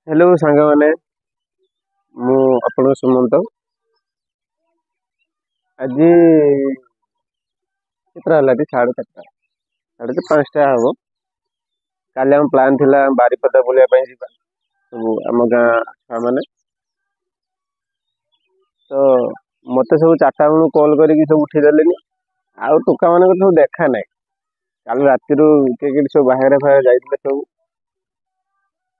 hello सांग मैंने मु अपन सुमंत आज केतरा है साढ़े 5टा हम काली आम प्लान थिला बारीपदा बुलाया जीवा सब आम गाँ छुआ मैंने तो मत सब 4टा बेलू कॉल करके सब उठेदेले आउ टोका मान सब देखा ना कल राति किए सब बाहर फाहर जाते सब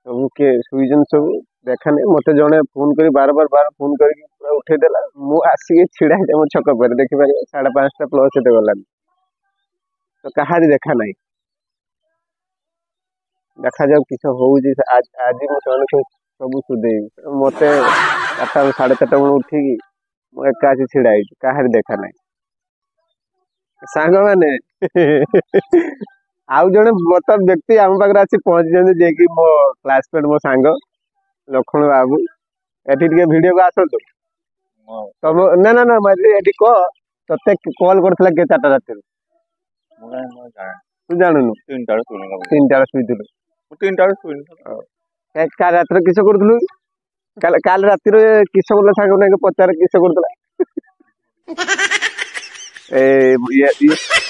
सब किए सुईजन सब देखा नहीं मत जड़े फोन कर बार फोन कर उठेदेला मु आसिक छिड़ा मो छक पर देखिपार 5:30 प्लस एत गलानी तो कहा देखा ना देखा जाऊ किस हूँ आज मुझे सब सुधे मत 4:30 बेलू उठिकी मु एका आसी छिड़ा कहा देखा ना सांग मैंने आउ जड़े बर्तमान व्यक्ति आम पाखे आसी पहुंची जे कि मो क्लासमेट मो सांग लक्ष्मण बाबू एटी वीडियो को आसतु तुम ना ना ना ये कह ते कल कर 4टा रात तू जानू 3टा शुलु रात किस करूँ काल राति किस कर सांग ना पचार किस करूला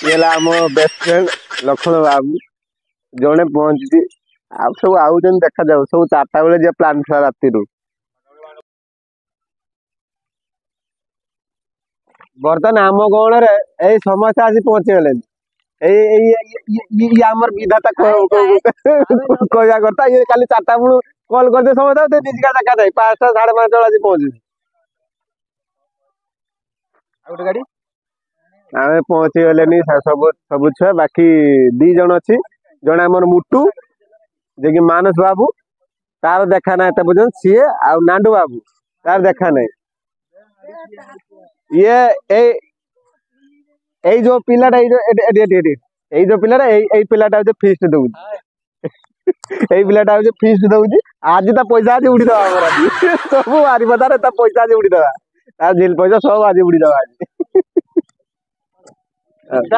ये आम बेस्ट फ्रेंड लक्ष्मण बाबू जड़े पहुंची आ सब आउ देखा जाऊ सब 4टा बेले जे प्लान था राति बर्तमान आम गण रे समस्या आज पहुंची गले आमर विधाता कहवा करता ये खाली 4टा बेलू कल करते समझ निजिका देखा जाए 5टा 5:30 आज पहुंची गाड़ी आम पहुंची गले सब सब छुआ बाकी 2 जन अच्छी जड़े आमर मुटू जे कि मानस बाबू तार देखा ना एत पर्यटन सी आउ नांडू बाबू तार देखा ना ये जो पिलाटा जो पिलाटा पिलाटा फीस्ट दौर पिलाटा फीस्ट दौर आज ता पैसा आज उड़ी दवा सब बारीपदार पैसा आज उड़ी दवा तार झिल पैसा सब आज उड़ी दवा आज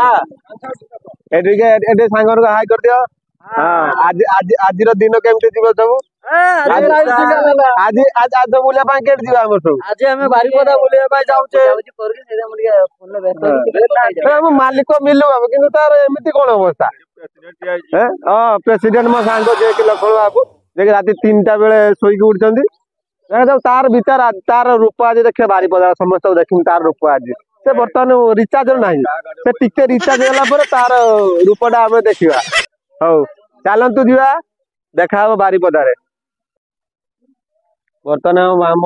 सांग हाई कर दियो हाँ आज आज आज दिन केमती जीव सब आज आज आज बुलिया के आम सब आज आम बारीपदा बुलिया जाऊे मालिक मिलू बाबू कि तार एमती कौन अवस्था हाँ प्रेसिडेंट मो सांग जे कि लक्ष्मण बाबू जे कि राति 3टा बेले शोक उठते तार भीतर तार रूप आज देखिए बारीपदा समस्त देखी तार रूप आज से बर्तमान रिचार्ज ना से टिके रिचार्ज होला तार रूपटा आम देखा हौ चलतु जा देखा बारीपदार बर्तमान आम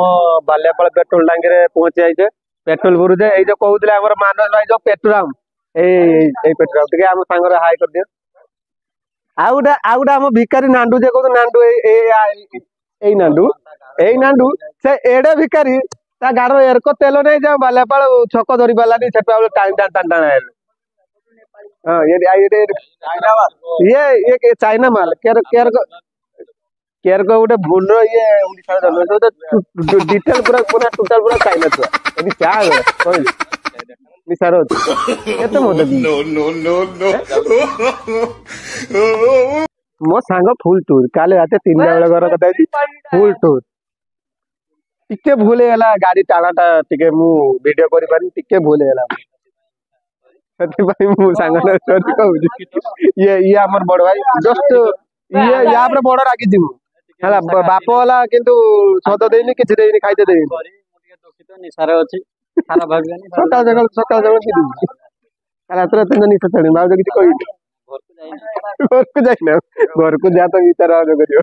बालियापाल पेट्रोल टांगी पहुंची जाइए पेट्रोल भरुचे ये जो कहते हैं मानस भाई जो पेट्रोल पेट्रोल टे आम सांग हाई कर दियो आउ गोटे आम भिकारी नांडू जे कहते नांडू नांडू नांडू से एडे भिकारी गाड़ एरक तेल नहीं जाओ बालियापाल छक धरी पारानी से टाइम टाण हाँ ये चाइना माल केयर को गोटे भूल ये डिटेल पूरा पूरा टोटल पूरा चाइना छुआ यदि क्या मिसार मो सांग फुल टूर काले रात 3टा बेले घर कथा फुल टूर टिके भूल गला गाड़ी टाणाटा टिके मु वीडियो करि पारि टिके भूल गला ये हमर बड़ भाई जस्ट ये या पर बड़ रागी जीवु हला बाप वाला किंतु सद देइनी किछ देइनी खाइते देइनी दुखित निसार अछि खाना भागनी सकाल जगल की दी रात रात निसा छणी बाबू किछ कहि घर को जाइना घर को जा तो भीतर आ जो करियो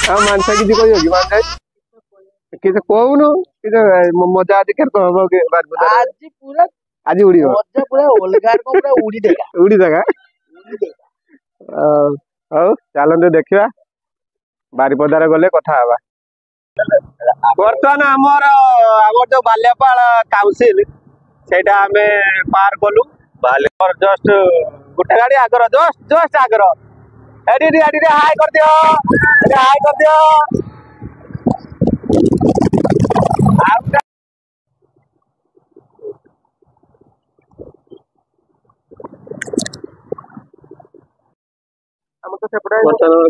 आ मानसा किछ कहियो कि मान जाय किछ कहउनो किछ मजा आज कर तो हो के आज पूरा आज उड़ी मजा पूरा ओलगार को पूरा उड़ी देगा हौ चलते देखा बारीपदार गले कथा हवा बर्तमान आमर जो बालियापाल काउंसिल सेटा आमे पार कलु बालियापाल जस्ट गोटे गाड़ी आगर जस्ट आगर एडी हाई कर दियो हाई कर दियो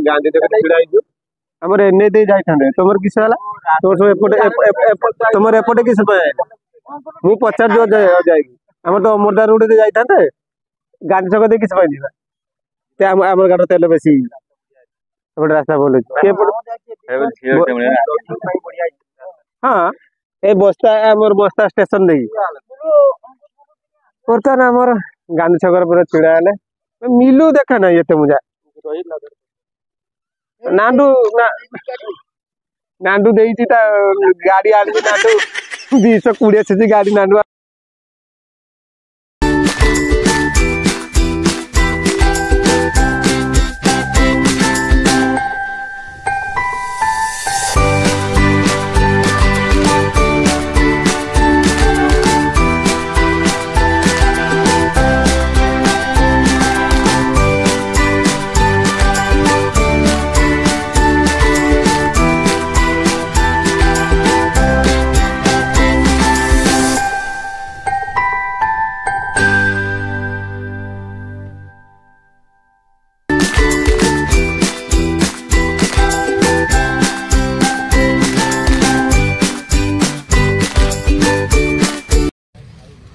गांधी हमर एने दे जाइथांदे तमर किस वाला तो सब एपटे तमर एपटे किस पे मु पचार जो जाएगी हमर तो अमरदा रोड दे जाइथांदे गाड़ी छक दे किस पे निबा ते हमर गाड़ तेल बेसी एपटे रास्ता बोले के हां ए बस्ता हमर बस्ता स्टेशन दे परतन हमर गांधी छकर पर छिड़ा हेले मिलू देखा ना एते मुजा नांदू नांदू देइची ता गाड़ी आली नांदू 220 सीसी गाड़ी नांदू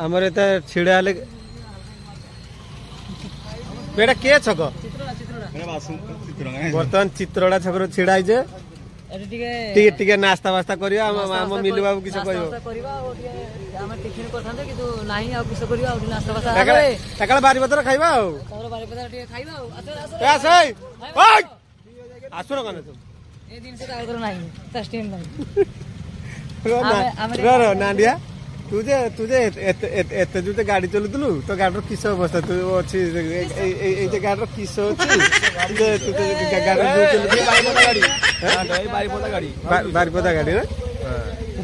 हमर एता छिड़ा ले बेटा के छक बर्तमान चित्रड़ा छकर छिड़ा जे टिके टिके नाश्ता वास्ता करियो हम मिलु बाबू किछ कहियो हम टिफिन करथांदे कि तो नाही आ किछ करियो आ नाश्ता वास्ता तकल बारी पतर खाइबा आ तोर बारी पतर टिके खाइबा आ आसै ओय आसुर कने तू ए दिन से काल करो नाही फर्स्ट टाइम नाही रो नांडिया तुझे तुझे एते जुते गाड़ी चलुतलु तो गाडर किस अवस्था तू अछि ए जे गाडर किस अछि तुझे तुझे गाडर जो चलु गाड़ी हां तो बारीपदा गाड़ी बारीपदा गाड़ी ना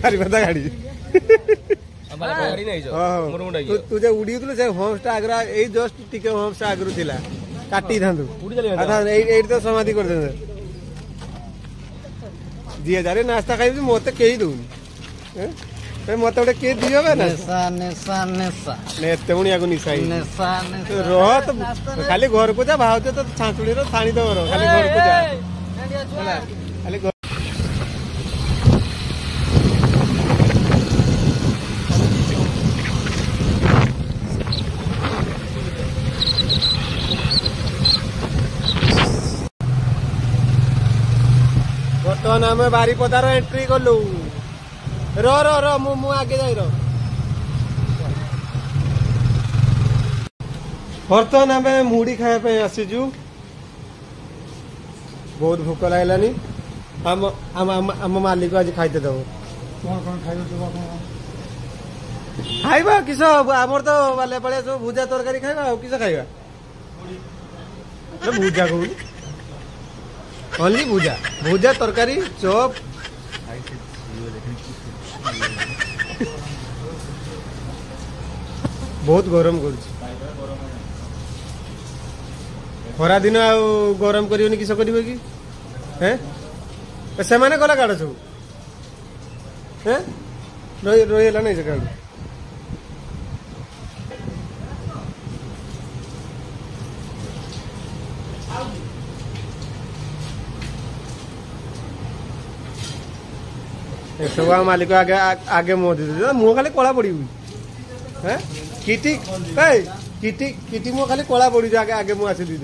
बारीपदा गाड़ी हमारे गाड़ी नहीं जो मुरमुंडा तुझे उडीतलु से होमस्टा आगरा ए जस्ट टिके होमस्टा आगरु थिला काटी थांदु उडी चली अच्छा ए तो समाधि कर दे दिए जारे नाश्ता खाइ मोते केही दून हैं मत गोटे किए दियो बे नेसा नेसा नेसा नेते उनी आगु निसाई नेसा नेसा रह तो खाली घर को जा भाव तो छांचुड़ी रो थानी दो रो खाली घर को जा खाली बर्तमान आम बारीपदार एंट्री कलु रो रो रो मु आगे जाई रो बर्तमान आम मुढ़ी खाया पे आसीजु बहुत भूक लागलानी हम हम हम मालिक आज खाइते दबो खाइबा किस आमर तो बाले पड़े सब भुजा तरकारी खाइबा किस खाइबा भुजा कहू ओनली भुजा भुजा तरकारी चॉप बहुत गरम कर खरा दिन आ गरम कर किस कर से मैंने गला काड़ सब रही नहीं से काड़ सब मालिक आगे आगे मुह दे मुह खाली कला पड़ी हैं किटी किटी किटी मुह खाली कला पड़ी आगे आगे मुह आसी दी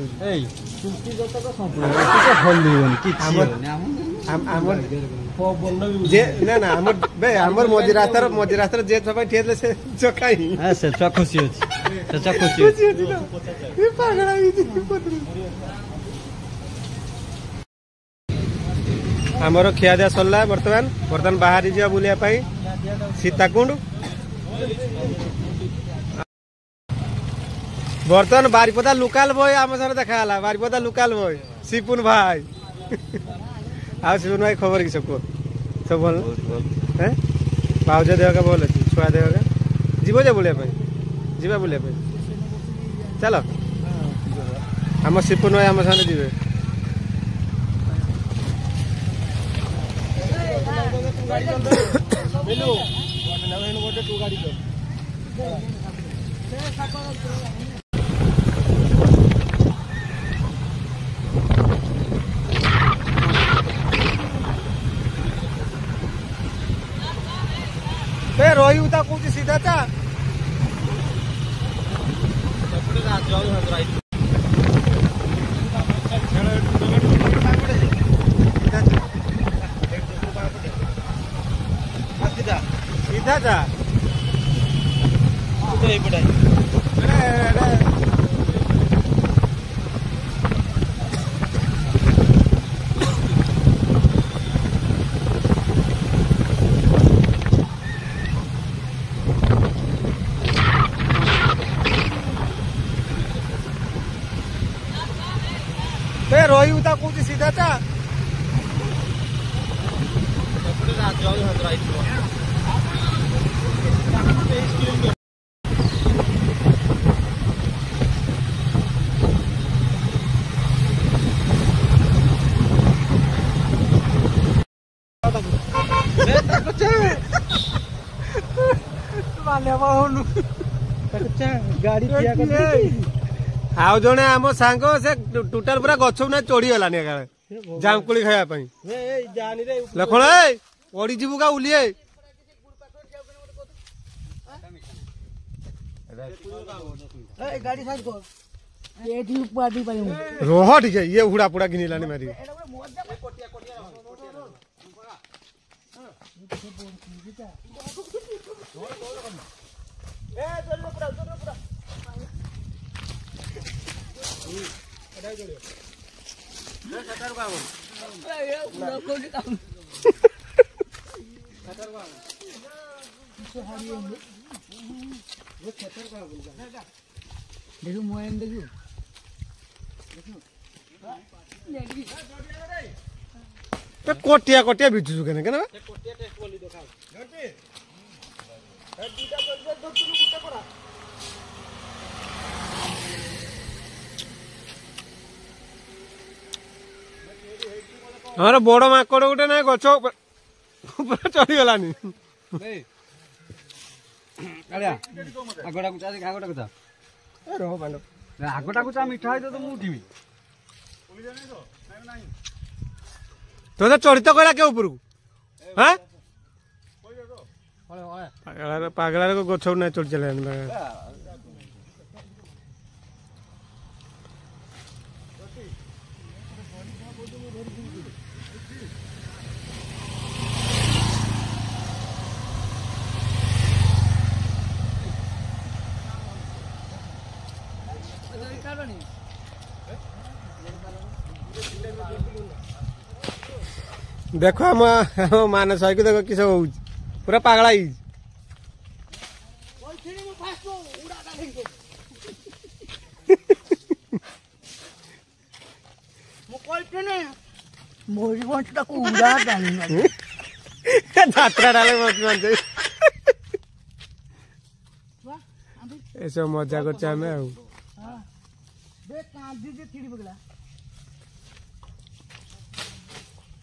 जे ना ना हमर बे हमर मझी रास्ता जे सब ठेले से चकाई हां से चखुसी अछि से चखुसी ये पागल हमर खिया दिया सरला बर्तमान बाहरी जा बुलिया पाई सीताकुंड बर्तमान बारीपदा लोकल बॉय आम सारे देखा बारीपदा लोकल बॉय सिपुन भाई आ सिपुन भाई खबर कि सब सब भल हैं पाउज देह का बोल अछि छुआ देह का जीवो जे बुलिया पाई जीवा बुलिया पाई चलो हम सिपुन भाई आम सारे जीवे हेलो नवेन गोटे तू गाड़ी कर ରହିବୁ ତା କହୁଛି ସିଧା ଟା गाड़ी ଆଉ ଜଣେ ଆମ ସାଙ୍ଗ ସେ ଟୋଟାଲ ପୁରା ଗଛ ନା ଚଢି ଗଲାନି ଜାମକୁଳି ଖାଇବା ପାଇଁ ଲକ୍ଷ୍ମଣ ପଡିଯିବୁ କା ଉଲିଏ ରହ ଟିକେ ଇଏ ହୁଡା ପୁଡା ଘିନିଲାନି ମାରି देखो मोहन देखो कोटिया कोटिया भिजुछु केने केने हमारा बड़ माकड़ गोटे ना गछ चढ़ी गलानी आगटा मिठा है तो मुझे तो चढ़ी तो कहला के ऊपर हाँ पागला गछ ना चढ़ी चला देखो हम मानस भाई को देखो किस पूरा पागला ही যাত্রা ডালে এসব মজা করছে আমি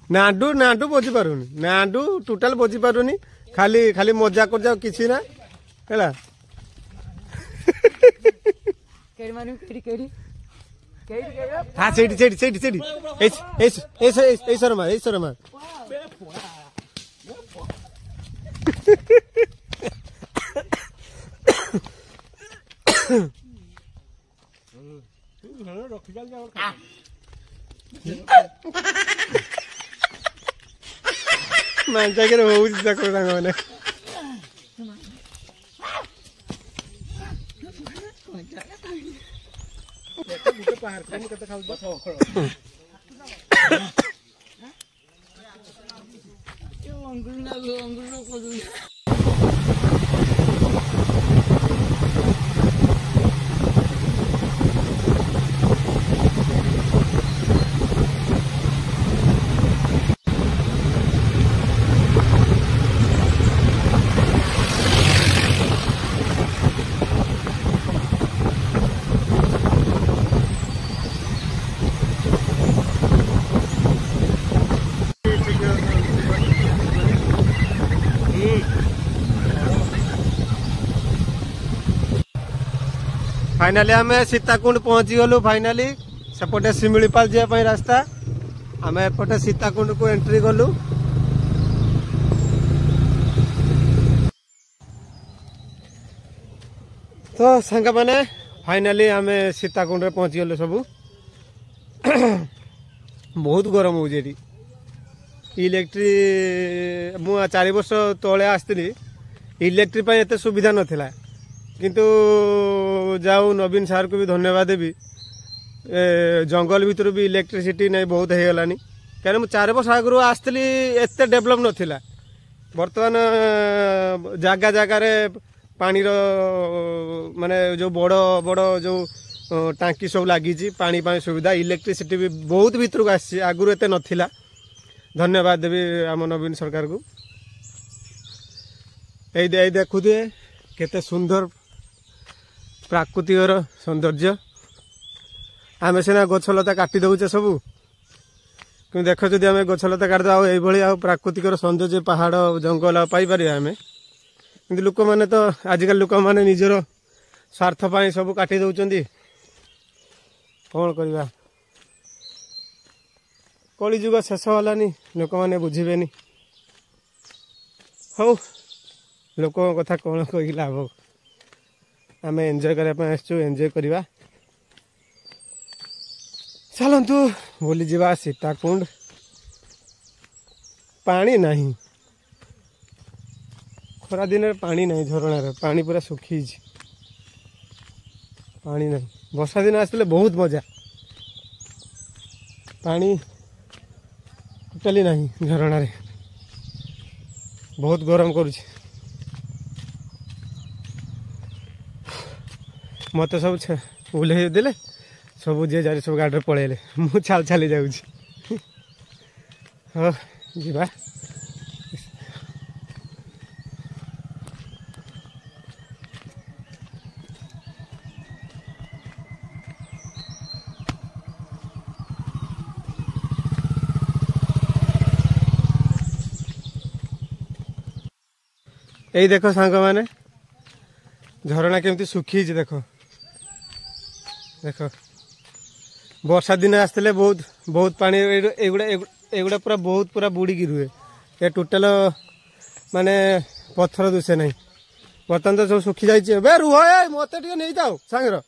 नाडू नाडू बोझी पारुनी नाडू टोटाल बोझी पारुनी खाली खाली मजा कर जाओ किसी ना हैला केड़ी मारू केड़ी केड़ी केड़ी केड़ी हां सेठी सेठी सेठी सेठी ए शर्मा मानचा के हो देखो मैंने फाइनाली आम सीताकुंड पहुंची गलु फाइनाली सेपटे शिमिलीपाल जावाई रास्ता आम एपटे सीताकुंड को एंट्री गलु तो सांग मैंने फाइनाली आम सीताकुंड पहुंची गलु सब बहुत गरम हो इलेक्ट्रिक मु 4 वर्ष तले आसती इलेक्ट्रिक एत सुविधा नाला किंतु जाऊ नवीन सार को भी धन्यवाद देवी जंगल भीतर भी इलेक्ट्रिसिटी नहीं बहुत हो गलानी क्या 4 वर्ष आगु आसती एत डेभलप नाला बर्तमान जगह जगार पानी माने जो बड़ बड़ जो टांकी सब लगी पानी सुविधा इलेक्ट्रिसिटी भी बहुत भितर को आसी आगुरी एत नाला धन्यवाद देवी आम नवीन सरकार को ये देखु थे केते सुंदर प्राकृतिक सौंदर्य आम सीना गछलता काटी दौचे सबू कि देख जदि आम गछलता काटद आई प्राकृतिक सौंदर्य पहाड़ जंगल पाइपर आम कि लोक मैंने तो आजिकल लोक मैंने निजर स्वार्थ पाई सब काटी दौरान कौन करवा कली जुग शेष होलानी लोक मैंने बुझे हौ लोक कथा कौन कही लाभ आम एंजॉय करने एंजॉय करवा चलतु बुली जा सीताकुंड पानी नहीं खरा दिन पानी नहीं झरणार पानी पूरा सुखी पानी नहीं वर्षा दिन आसले बहुत मजा पानी टोटाली नहीं झरणार बहुत गरम करुछ मत सब ओल्हे देले सब जे जारी सब गाड़ी पलैले मु छाल छाली जाऊँ हाँ जीवा यही देख सांग मैंने झरणा केमती सुखी देख देख वर्षा दिन आसते बहुत बहुत पानी एगुड़ा पूरा बहुत पूरा बुड़ी रुहे ये टोटाल माने पत्थर दुसे नहीं बर्तमान तो सब सुखी जाइए रुह मत नहीं जाओ सांगर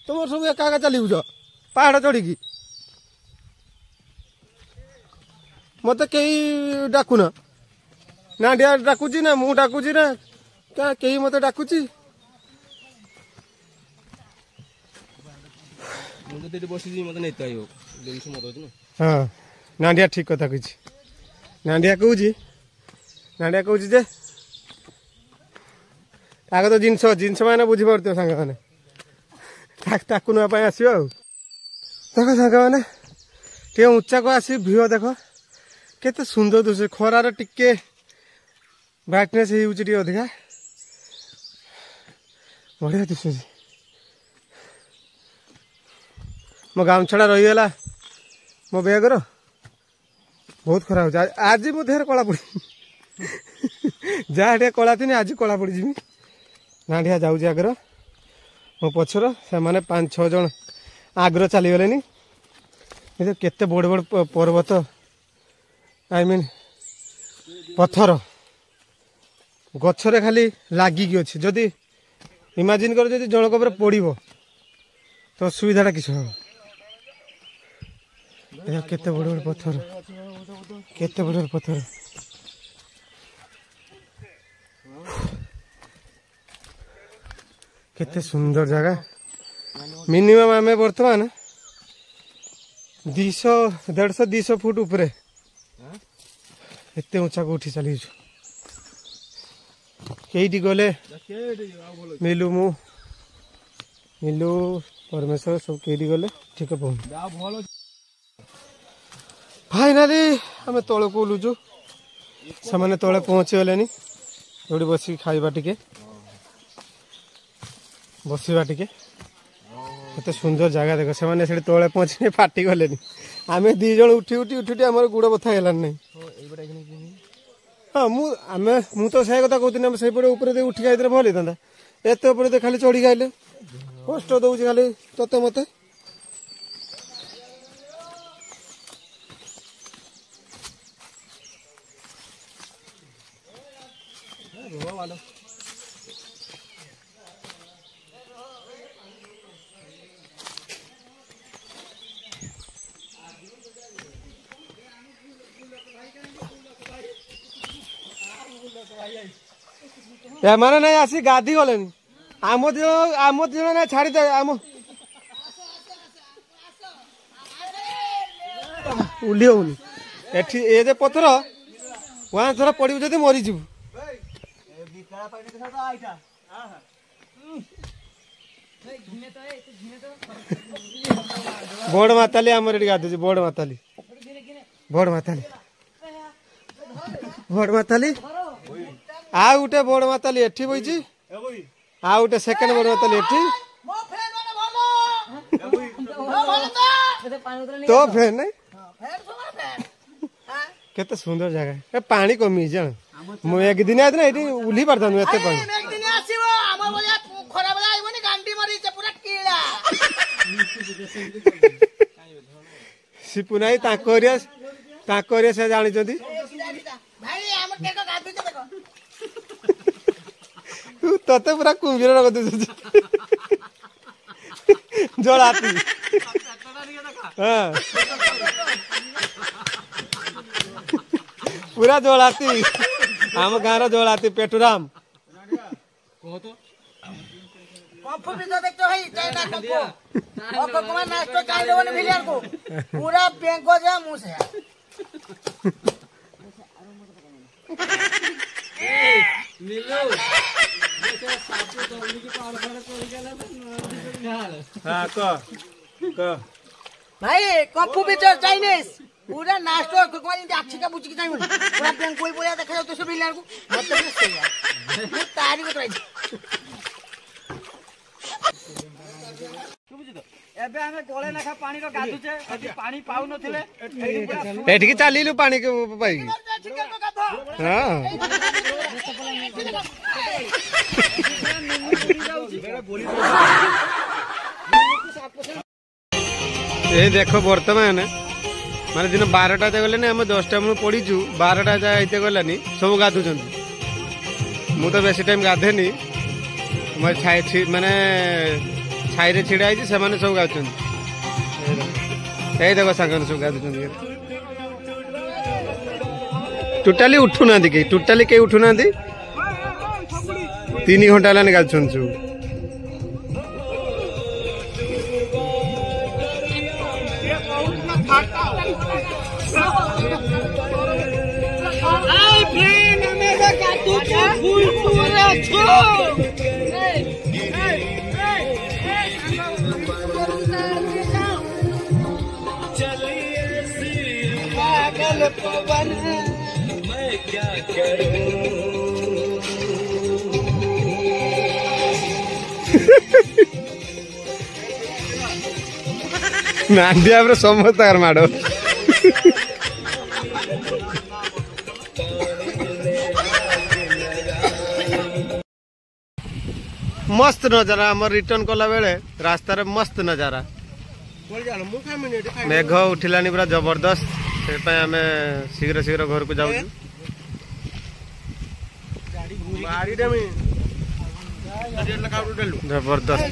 तुम सब एका चली बुझ पहाड़ चढ़ी मत कई डाकुन ना डिया डाकुची ना मु डाकुची ना क्या कई मत डाकुची हाँ नांडिया ठीक कथा कही नांडिया कहूँ नांडिया कहूँ जे ताक तो जिनस जिनस मैंने बुझीपार सांग मैंने ताकू नापी आसो देख सांग मैंने टे उच्चा को आस भ्यू देख केते सुंदर दुसे खरार टिके ब्राइटनेस हो अधिका बढ़िया दिशु मो गामछड़ा रहीगला मो बैगर बहुत खराब हो आज मो देह कला पड़ी जहाँ कला थी आज कला पड़ी जी नाढ़िया जाऊँ आगर मो पछर से मैंने 5-6 जन आगर चलीगले केते बड़ बड़ पर्वत आई मीन पत्थर गछरे खाली लागिकी अच्छे जदि इमाजिन कर जदि जनक उपर पड़ो तो असुविधा किस हम केते बड़ बड़ पत्थर केते बड़ बड़ पत्थर केते सुंदर जगह मिनिमम आम बर्तमान 150-200 फुट उपरे एते ऊंचा को उठी चली कईटी गले मिलू मु मिलू परमेश्वर सब कईटी गले ठीक पहुंच फाइनाली आम तल को ओलुचु से तले पहुँची गले जो बस खाइबा टिके बसवा टिके केते सुंदर जगह देख से तले पहुँची फाटी गले आम 2 जन उठी उठी उठी उठी आम गुड़ बथा है नहीं हाँ मु तो से कथा कहती से ऊपर उठी खाई भल होता एत खाली चढ़ी खाइले कष्ट दौर खाली तते मत एमाने नहीं आसी गाधी गले आम दिजन ना छाड़ी दे आम उली होनी एठी ए जे पत्थर वहां थोड़ा पड़ू जदि मरी जीव बोर्ड माताली आमर eighty गाधुची board Matali board Matali board Matali आ गुटे बोर्ड माताली एठी बइची आ गुटे सेकंड बोर्ड माताली एठी तो फैन नहीं केते सुंदर जगह ए पानी कमी जान मु एक दिन आदि ना एठी उली परता नु एते पानी एक दिन आसीबो हमर बोलिया खरा बेला आइबोनी गांडी मरी से पूरा कीड़ा सिपुनाई ताकोरिया से जानि जदी भाई हमर केको गाधु के देखो तू तते पूरा कुंभीर रख दे जोड़ाती हां पूरा जोड़ाती हम गाँव जोड़ाती पेटुराम कॉफी भी तो देखते भाई चाइना कॉफी और कोमा नाश्ता चाय देवन भिलियर को पूरा बैंको जा मुंह से हां क भाई कॉफी भी तो चाइनीज पूरा नाश्ता कोमा इंदे अच्छी का बुझी की चाहिए पूरा बैंको ही बोलिया देखा तो सब भिलियर को मतलब सही है मैं तारी को ट्राई एबे हमें गोले नखा पानी रो गाधुचे अभी पानी पाउ नथिले एठी की चालीलु पानी के पाई हां ए देखो वर्तमान माने दिन 12टा ते गले ने हम 10टा मु पड़ीचु 12टा जा आइते गलानी सब गाधु छन मु तो बेसी टाइम गाधेनी मैं छाई माने छाई रे छिड़ा आइछि से माने सब गाछन ए देखो संगन सब गाधु छन टोटली उठु ना दी के टोटली के उठु ना दी 3 घंटा लाने गाधु छन सब आई फ्रेंड हमें का तू फूल पूरा छो पागल पवन मैं क्या करूं नांदिया पर समस्त कर माडो मस्त नजारा आमर रिटर्न कला बेले रास्ता रे मस्त नजारा मेघ उठिलानी पूरा जबरदस्त से आमे शीघ्र शीघ्र घर को जाऊ जबरदस्त